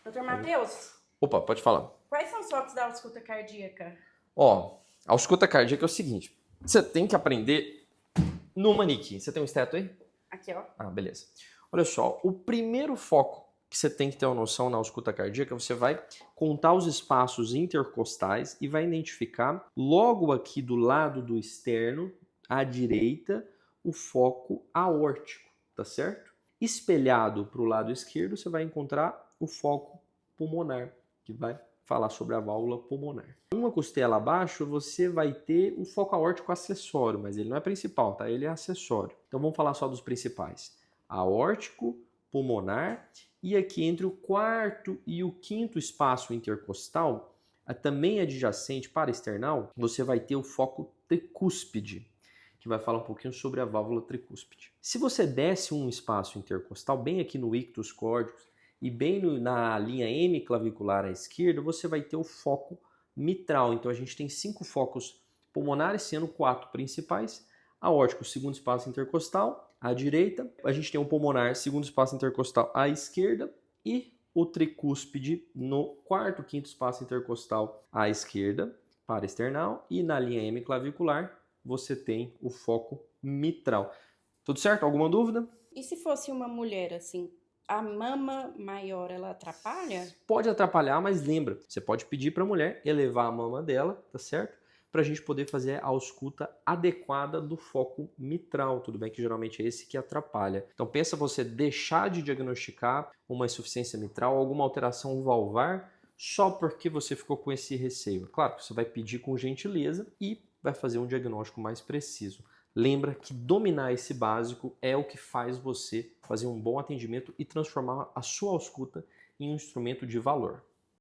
Doutor Matheus, Opa, pode falar. quais são os focos da ausculta cardíaca? Ó, a ausculta cardíaca é o seguinte. Você tem que aprender no manequim. Você tem um esteto aí? Aqui, ó. Ah, beleza. Olha só, o primeiro foco que você tem que ter uma noção na ausculta cardíaca, você vai contar os espaços intercostais e vai identificar logo aqui do lado do externo, à direita, o foco aórtico, tá certo? Espelhado para o lado esquerdo, você vai encontrar o foco pulmonar, que vai falar sobre a válvula pulmonar. Uma costela abaixo, você vai ter o foco aórtico acessório, mas ele não é principal, tá? Ele é acessório. Então vamos falar só dos principais. Aórtico, pulmonar, e aqui entre o quarto e o quinto espaço intercostal, também adjacente para external, você vai ter o foco tricúspide, que vai falar um pouquinho sobre a válvula tricúspide. Se você desce um espaço intercostal, bem aqui no ictus córdicos, e bem na linha hemiclavicular à esquerda, você vai ter o foco mitral. Então a gente tem 5 focos pulmonares, sendo 4 principais. Aórtico, segundo espaço intercostal, à direita. A gente tem o pulmonar, segundo espaço intercostal, à esquerda. E o tricúspide no quarto, quinto espaço intercostal à esquerda, para external. E na linha hemiclavicular, você tem o foco mitral. Tudo certo? Alguma dúvida? E se fosse uma mulher, assim, a mama maior, ela atrapalha? Pode atrapalhar, mas lembra, você pode pedir para a mulher elevar a mama dela, tá certo? Para a gente poder fazer a ausculta adequada do foco mitral, tudo bem que geralmente é esse que atrapalha. Então pensa você deixar de diagnosticar uma insuficiência mitral, alguma alteração valvar, só porque você ficou com esse receio. Claro que você vai pedir com gentileza e vai fazer um diagnóstico mais preciso. Lembra que dominar esse básico é o que faz você fazer um bom atendimento e transformar a sua ausculta em um instrumento de valor.